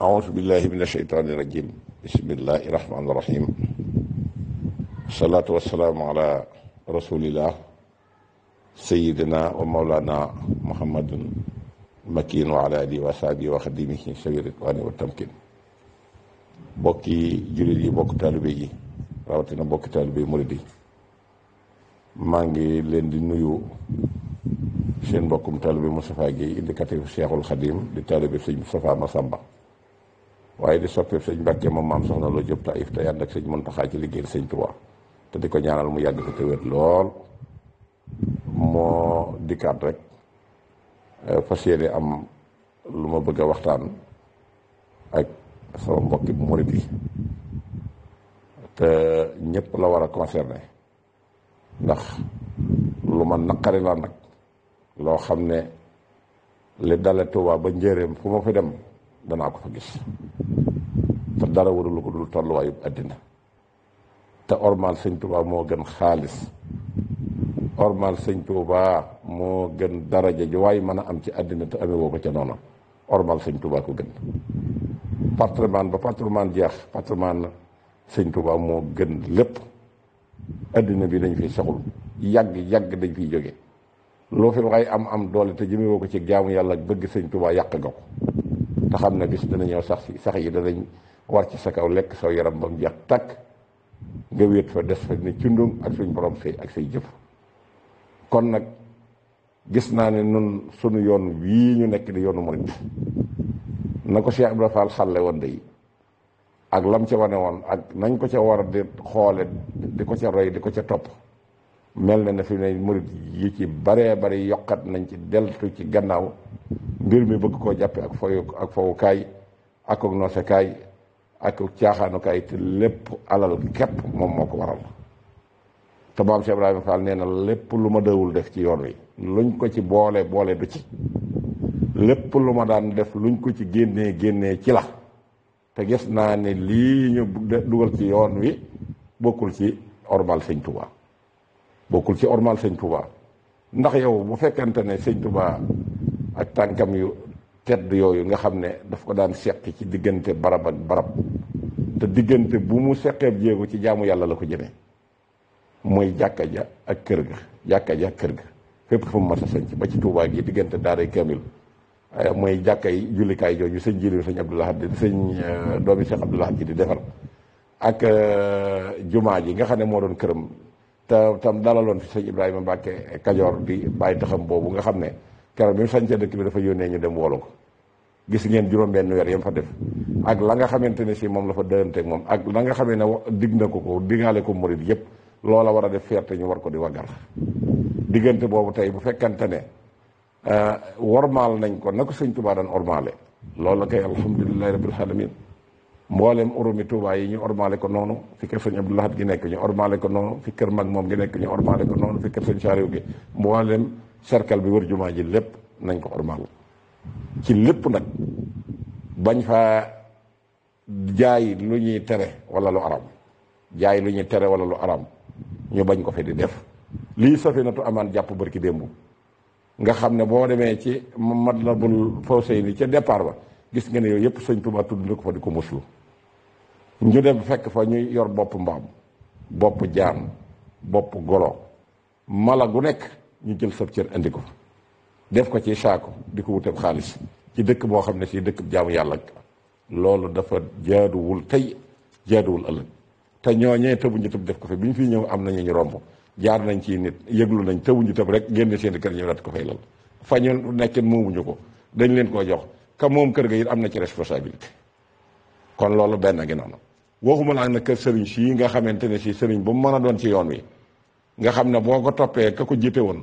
أعوذ بالله من الشيطان الرجيم بسم الله الرحمن الرحيم الصلاة والسلام على رسول الله سيدنا ومولانا محمد المكين وعلى آله وصحبه وخديمه سوي الرضوان والتمكين bokki jullit yi bokk taalibe yi rawatina bokki taalibe murid yi maa ngi leen di nuyu seen mbokkum taalibe Moustapha Guèye indicatif Cheikhul Khadim di taalibe sëñ Moustapha Massamba waaye di soppeeku sëñ Mbàkke moom maam soxna Lo Jóob Taïf te ànd ak sëñ Muntaxa ci liggéeyal sëñ Tuubaa te di ko ñaanal mu yàgg fi te wér lool moo dikkaat rek fas yéene am lu ma bëgg a waxtaan ak sama mbokki murid yi te ñëpp la war a concerné ndax lu ma naqari la nag loo xam ne li dale Tuubaa ba njëreem fu ma fi dem danaa ko fa gis te dara warulu ko dul tolluwaayu àddina te ormal sëñ Tuubaa moo gën xaalis ormal sëñ Tuubaa moo gën daraja ji waaye mën a am ci àddina te amee woo ko ca noonu ormal sëñ Tuubaa ko gën patrimoine ba patrimoine jeex patrimoine sëñ Tuubaa moo gën lépp àddina bi dañ fiy saxul yàgg dañ fiy jóge loo fi waxay am doole te jëmee woo ko ci jaamu yàlla ak bëgg sëñ Tuubaa yàq nga ko te xam ne bis dana ñëw sax yi danañ war ci sa kaw lekk saw yaram ba mu jeex takk nga wéet fa des fa ne cundum ak suñ borom say ak say jëf kon nag gis naa ne nun sunu yoon wii ñu nekk di yoonu murid na ko Cheikh Ibrahima Fall xalle woon day ak lam ca wane woon ak nañ ko ca war a di xoole di ko ca roy di ko ca topp mel na ne fi ne murid yi ci baree bari yokkat nañ ci deltu ci gannaaw mbir mi bëgg koo jàppe ak fowukaay ak noosekaay ak caaxaanukaay te lépp alal képp moom moo ko waral te maam Cheikh Ibrahima Fall nee na lépp lu ma dawul def ci yoon wi luñ ko ci boole du ci lépp lu ma daan def luñ ko ci génnee ci la te gis naa ne lii ñu dugal ci yoon wi bokkul ci ormal sëñ Touba bokkul ci ormal sëñ Touba ndax yow bu fekkante ne sëñ Touba ak tànkam yu tedd yooyu nga xam ne daf ko daan seqi ci diggante barab ak barab te diggante bu mu seqeeb jéego ci jaamu yàlla la ko jëmee mooy jàkka ja ak kër ga fépp fu mu mas a sanc ba ci Touba gi diggante daaray Kamil mooy jàkka yi jullikaay jooju sëñ jili sëñ Abdoulahad sëñ doomi Cheikh Abdoulahad ji di defar ak jumaa ji nga xam ne moo doon këram te tam dalaloon fi sëñ Ibrahima Mbàkke Kajoor di bàyyi taxam boobu nga xam ne keroog bi mu sañcee dëkk bi dafa yónnee ñu dem woolu ko gis ngeen juróom-benn weer yam fa def ak la nga xamante ne si moom la fa dëyanteeg moom ak la nga xamee ne digg na ko diggaale ko murid yëpp loola war a def fierté ñu war ko di waggar diggante boobu tey bu fekkante ne wormaal nañ ko na ko sëñ Touba daan ormaale loolu la kay alhamdulilahi rabbil alamin mboolem urumi Touba yi ñu ormaale ko noonu fi kër sëñ Abdoulahad gi nekk ñu ormaale ko noonu fi kër mag moom gi nekk ñu ormaale ko noonu fi kër sëñ Saaliw gi mboolem cercle bi wër jumaa ji lépp nañ ko ormaal ci lépp nag bañ fa jaay lu ñuy tere wala lu aram jaay lu ñuy tere wala lu aram ñu bañ ko fi di def lii Safinatu Amaan jàpp barki démb nga xam ne boo demee ci Matlabul Fawzayni ca départ ba gis nga ne yooyu yëpp sëñ Tuubaa tudd na ko fa di ko muslu ñu dem fekk fa ñuy yor bopp mbaam bopp jaan bopp golo mala gu nekk ñu jël sab cër indi ko def ko ci saako di ko wutal xaalis ci dëkk boo xam ne si dëkk jaamu yàlla loolu dafa jaaduwul tey jaaduwul ëllëg te ñooñee tëbuñu tëb def ko fi bi ñu fi ñëw am nañu ñu romb jaar nañ ci nit yëglu nañ tëbuñu tëb rek génne seen kër ñu daat ko fay lal fa ñu nekkee moomuñu ko dañ leen koo jox ka moom kër ga it am na ci responsabilité kon loolu benn gi noonu waxuma laa na kër sëriñ sii nga xamante ne si sëriñ bu mu mën a doon ci yoon wi nga xam ne boo ko toppee ka ko jiite woon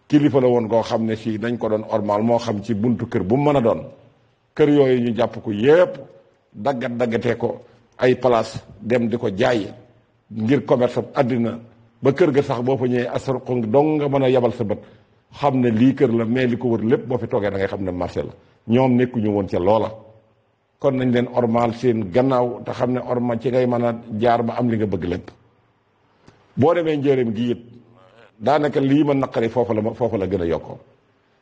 kilifa la woon koo xam ne si dañ ko doon ormal moo xam ci buntu kër bu mu mën a doon kër yooyu ñu jàpp ko yépp daggatee ko ay place dem di ko jaay ngir commerce àddina ba kër ga sax boo fa ñëwee asar ko dong nga mën a yabal sa bët xam ne lii kër la mais li ko wër lépp boo fi toogee da ngay xam ne marché la ñoom nekkuñu woon ca loola kon nañ leen ormal seen gannaaw te xam ne ormal ci ngay mën a jaar ba am li nga bëgg lépp boo demee njëriñ gi it daanaka lii ma naqari foofu la gën a yokkoo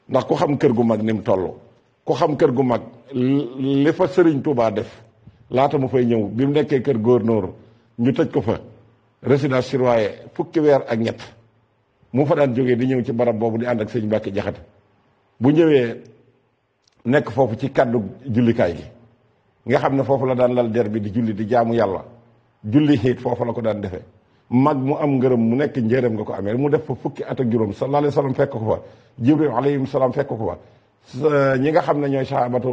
ndax ku xam kër gu mag ni mu toll ku xam kër gu mag li fa Sëriñ Tuubaa def laata mu fay ñëw bi mu nekkee kër gouverneur ñu tëj ko fa résidence surveillée fukki weer ak ñett mu fa daan jógee di ñëw ci barab boobu di ànd ak sëñ Mbàkke Jaxate bu ñëwee nekk foofu ci kàddu jullikaay gi nga xam ne foofu la daan lal der bi di julli di jaamu yàlla julli xiit foofu la ko daan defee mag mu am ngërëm mu nekk njëreem nga ko amee mu def fa fukki at ak juróom sallallahu alayhi wa sallam fekk ko fa jibril alayhi salaam fekk ko fa ñi nga xam ne ñooy sahabatu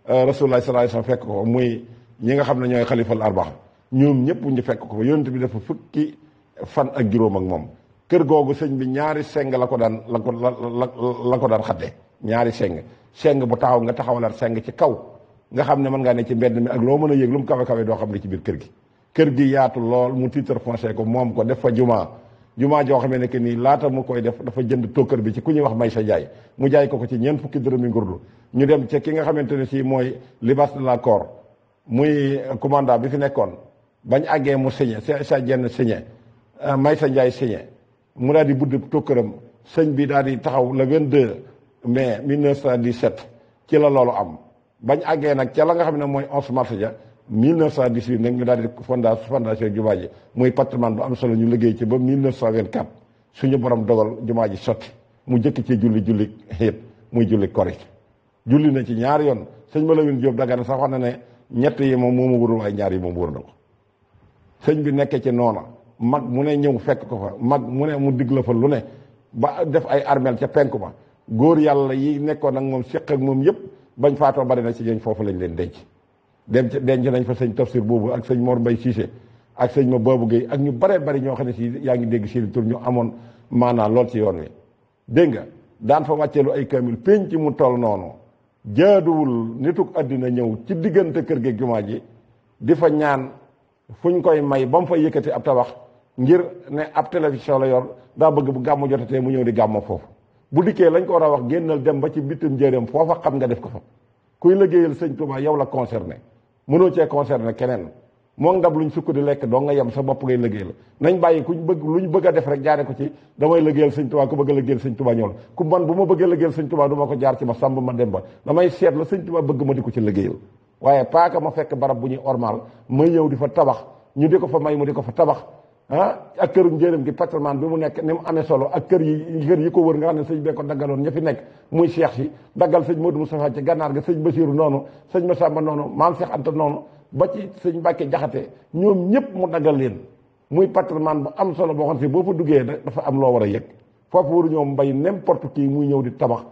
rasulullah sallallahu alayhi wa sallam fekk ko fa muy ñi nga xam ne ñooy xalifal arbaa ñoom ñëpp ñu fekk ko fa yonent bi dafa fukki fan ak juróom ak moom kër googu sëñ bi ñaari seng la ko daan xaddee ñaari seng bu taxaw nga taxawalaat seng ci kaw nga xam ne mën ngaa ne ci mbedd mi ak loo mën a yëg lu mu kawe kawe doo xam ne ci biir kër gi yaatu lool mu titre foncier ko moom ko def fa jumaa joo xamee ne que nii laata mu koy def dafa jënd tokkër bi ci ku ñuy wax may sa jaay mu jaay ko ci ñeent fukki dërëmi ngurdu ñu dem ca ki nga xamante ne si mooy libas de la corps muy commandant bi fi nekkoon bañ àggee mu signé sa jenn signé may sa njaay signé mu daal di budd tokkëram sëñ bi daal di taxaw le 22 mai 1917 ci la loolu am bañ àggee nag ca la nga xam ne mooy 11 mars ja 1918 nag ñu daal di fondation jumaa ji muy patrimoine bu am solo ñu liggéey ci ba 1924 suñu borom dogal jumaa ji sotti mu jëkk ci julli xeet muy julli korit julli na ci ñaari yoon sëñ Malawine Diop Dagana sax wax na ne ñett yi moom moo ma wóorul waaye ñaar yi moom wóor na ko sëñ bi nekkee ci noona mag mu ne ñëw fekk ko fa mag mu ne mu digg la fa lu ne ba def ay armeel ca penku ba góor yàlla yi nekkoon ak moom séq ak moom yëpp bañ faatoo bari na ci ñooñ foofu lañ leen denc nañ fa sëñ Tafsir boobu ak sëñ Mor Mbay Cissé ak sëñ ma Babou Guèye ak ñu bare bari ñoo xam ne si yaa ngi dégg seeni tur ñu amoon maanaa lool ci yoon wi dégg nga daan fa wàcceelu ay kamil pénc mu toll noonu jaaduwul nituk àddina ñëw ci diggante kër gi jumaa ji di fa ñaan fuñ koy may ba mu fa yëkkati ab tabax ngir ne ab télévision la yor daa bëgg bu gàmmu jotatee mu ñëw di gàmmo foofu bu dikkee lañ ko war a wax génnal dem ba ci bitim njëriñam foofa xam nga def ko fa kuy liggéeyal sëñ Touba yow la concerné mënoo cee concerné keneen moo ndab luñ sukk di lekk doo nga yem sa bopp ngay liggéeyal nañ bàyyi kuñ bëgg luñ bëgg a def rek jaare ko ci damay liggéeyal sëñ Touba ku bëgg a liggéeyal sëñ Touba ñëw la ku man bu ma bëggee liggéeyal sëñ Touba du ma ko jaar ci ma sàmb ma dem ba damay seet la sëñ Touba bëgg ma di ko ci liggéeyal waaye paaka ma fekk barab bu ñuy ormal may ñëw di fa tabax ñu di ko fa may mu di ko fa tabax ak këru njëriñ gi patrimoine bi mu nekk ni mu amee solo ak kër yi ko wër nga xam ne sëñ bee ko daggaloon ña fi nekk muy Cheikh si daggal sëñ Modou Moustapha ci gànnaar ga sëñ Basiru noonu sëñ Massamba noonu maam Cheikh Anta noonu ba ci sëñ Mbàkke Jaxate ñoom ñëpp mu daggal leen muy patrimoine bu am solo boo xam si boo fa duggee dafa am loo war a yëg foofu waru ñoom mbay n'importe qui muy ñëw di tabax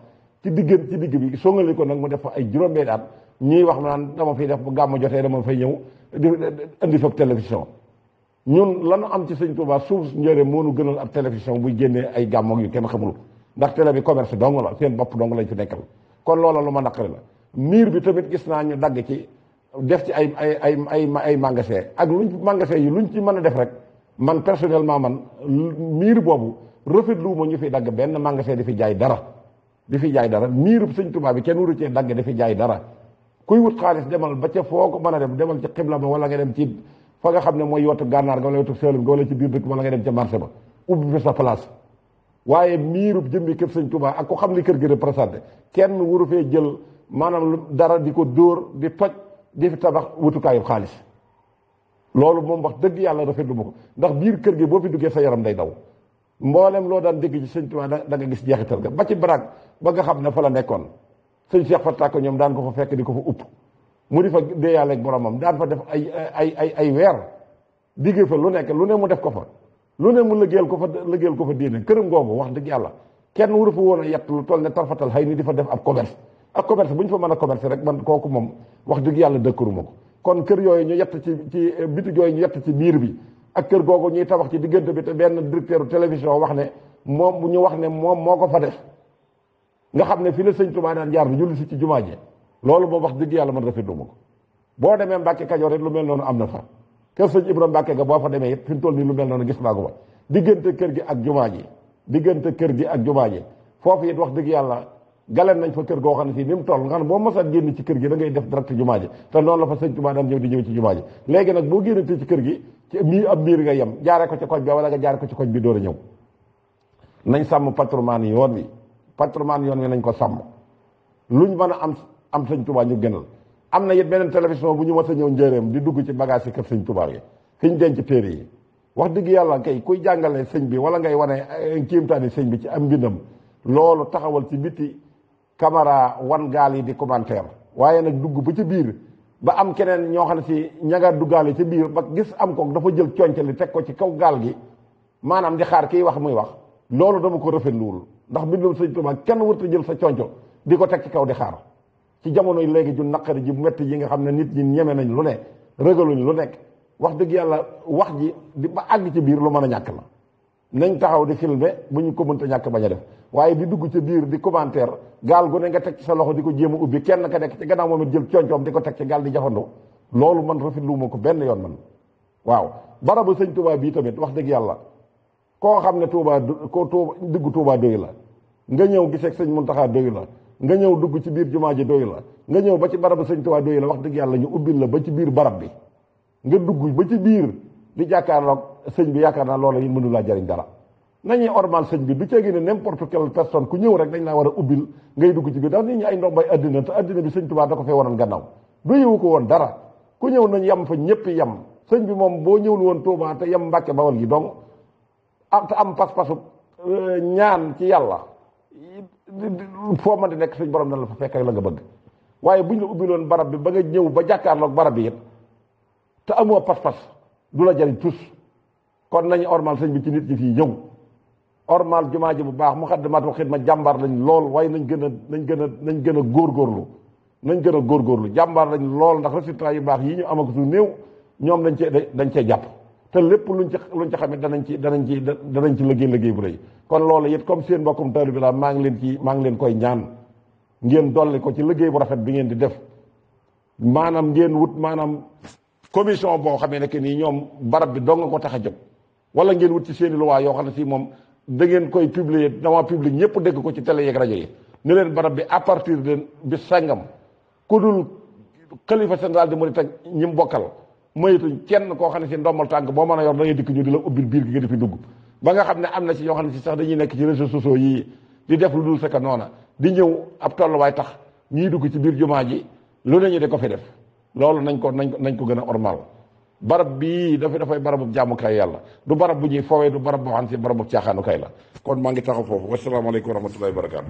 ci digg bi songali ko nag mu def fa ay juróom-benn at ñuy wax naan dama fiy def bu gàmmu jotee dama fay ñëw di indi fa télévision ñun lanu am ci sëñ Touba suuf njëre moo nu gënal ab télévision buy génnee ay gàmmoog yu kenn xamul ndax télé bi commerce dong la seen bopp dong lañ fi nekkal kon loola lu ma naqari la miir bi tamit gis naa ñu dagg ci def ci ay magasin ak magasin yi luñ ci mën a def rek man personnellement man miir boobu rafetlu ma ñu fi dagg benn magasin di fi jaay dara miir sëñ Touba bi kenn waru cee dagg di fi jaay dara kuy wut xaalis demal ba ca foo ko mën a dem demal ci xibla ba wala nga dem ci fa nga xam ne mooy yottu gànnaar ga wala yottu Saalum ga wala ci biir dëkk wala nga dem ca marché ba ubbi fi sa place waaye miirub jëmbi kër sëñ Touba ak ko xam li kër gi représenté kenn waru fee jël maanaam dara di ko dóor di toj di fi tabax wutukaayu xaalis loolu moom wax dëgg yàlla rafetlu ma ko ndax biir kër gi boo fi duggee sa yaram day daw mboolem loo daan dégg ci sëñ Touba da nga gis jeexital ga ba ci baraag ba nga xam ne fa la nekkoon sëñ Cheikh Fatta ko ñoom daan ko fa fekk di ko fa upp mu di fa déeyaaleeg boromam daan fa def ay weer digge fa lu nekk lu ne mu def ko fa lu ne mu liggéeyal ko fa diine këram googu wax dëgg yàlla kenn waru fa woon a yett lu toll ne tarfatal xëy ni di fa def ab commerce bu ñu fa mën a commerce rek man kooku moom wax dëgg yàlla dëkkaruma ko kon kër yooyu ñu yett ci bitig yooyu ñu yett ci biir bi ak kër googu ñuy tabax ci diggante bi te benn directeur télévision wax ne moom moo ko fa def nga xam ne fi la sëñ Touba daan jaar bi julli si ci jumaa ji loolu moom wax dëgg yàlla man rafetlu ma ko boo demee Mbàkke Kajoor rek lu mel noonu am na fa kër sëñ Ibrahima Mbàkke ga boo fa demee it fi mu toll nii lu mel noonu gis naa ko fa diggante kër gi ak jumaa ji foofu it wax dëgg yàlla galen nañ fa kër goo xam ne si ni mu toll nga xam ne boo mësaat génn ci kër gi da ngay def direct jumaa ji te noonu la fa sëñ Touba daan ñëw ci jumaa ji léegi nag boo génnatee ci kër gi ci ab miir nga yem jaaree ko ci koñ bi wala nga jaaree ko ci koñ bi door a ñëw nañ sàmm patrimoine yoon wi nañ ko sàmm luñ mën a am am sëñ Touba ñu gënal. am na it beneen télévision bu ñu mas a ñëw njëreem di dugg ci bagage yi kër sëñ Touba yi fi ñu denc téere yi wax dëgg yàlla kay kuy jàngale sëñ bi wala ngay wane kéemtaani sëñ bi ci am mbindam loolu taxawal ci biti caméra wan gaal yi di commentaire waaye nag dugg ba ci biir ba am keneen ñoo xam ne si ñaga duggaale ci biir ba gis am ko dafa jël concali teg ko ci kaw gaal gi maanaam di xaar kiy wax muy wax loolu dama ko rafetluwul ndax mbindum sëñ Tuubaa kenn wërta jël sa conco di ko teg ci kaw di xaar ci jamono yi léegi ju naqari ji metti yi nga xam ne nit ñi ñeme nañ lu ne rëgaluñ lu nekk wax dëgg yàlla wax ji di ba àgg ci biir lu mën a ñàkk la nañ taxaw di filmer bu ñu ko mënta ñàkk bañ a def waaye di dugg ci biir di commentaire gaal gu ne nga teg ci sa loxo di ko jéem a ubbi kenn ka nekk ci gannaaw moom it jël concoom di ko teg ci gaal di jafandu loolu man rafetlu ma ko benn yoon man waaw barabu sëñ Touba bii tamit wax dëgg yàlla koo xam ne Touba ko Touba diggu Touba doy la nga ñëw gisee ak sëñ Muntaxa doy la nga ñëw dugg ci biir jumaa ji doy la nga ñëw ba ci barabu sëñ Touba doy la wax dëgg yàlla ñu ubbil la ba ci biir barab bi nga dugg ba ci biir di jàkkaarloog sëñ bi yaakaar naa loola yi mënu laa jariñ dara nañuy ormal sëñ bi du ceegi ne n'importe quelle personne ku ñëw rek dañ laa war a ubbil ngay dugg ci biir ndax nit ñi ay ndombay addina te addina bi sëñ Touba da ko fee waroon gannaaw du yiwu ko woon dara ku ñëw nañ yem fa ñëpp yem sëñ bi moom boo ñëwul woon Touba te yem Mbàkke Bawol gi donc te am pas-pasu ñaan ci yàlla foo mën di nekk suñ borom na la fa fekk la nga bëgg waaye buñ la ubbiloon barab bi ba nga ñëw ba jàkkaarloog barab bi yëpp te amoo pas-pas du la jariñ tus kon nañu ormal sëñ bi ci nit ñi fii ñëw ormal jumaa ji bu baax Muxaddamatul Xidma jàmbaar lañ lool waaye nañ gën a góorgóorlu nañ gën a góorgóorlu jàmbaar lañ lool ndax résultat yu baax yi ñu amako su néew ñoom dañ cee jàpp te lépp luñ ci xamit danañ ci liggéey bu rëy kon loolu it comme seen mbokkum taalibe bi la maa ngi leen koy ñaan ngeen dolli ko ci liggéey bu rafet bi ngeen di def maanaam ngeen wut maanaam commission boo xamee ne que nii ñoom barab bi dong nga ko tax a jóg wala ngeen wut ci seeni luwaa yoo xam ne si moom da ngeen koy publier devant public ñëpp dégg ko ci télé yeeg rajo yi ne leen barab bi à partir de bi sangam ku dul xalifa général de Mouride ak ñi mu bokkal moytuñ kenn koo xam ne si ndombal tànk boo mën a yor da ngay dikk ñu di la ubbil biir gi nga di fi dugg ba nga xam ne am na ci yoo xam ne si sax dañuy nekk ci réseaux sociaux yii di def lu dul fekk noona di ñëw ab tolluwaay tax ñii dugg ci biir jumaa ji lu ne ñu di ko fi def loolu nañ ko gën a ormal barab bii dafay barabu jaamukaay yàlla du barab bu ñuy foowee du barab boo xam ne si barabu caaxaanukaay la kon maa ngi taxaw foofu wasalaamaaleykum wa rahmatullahi wa barakaatu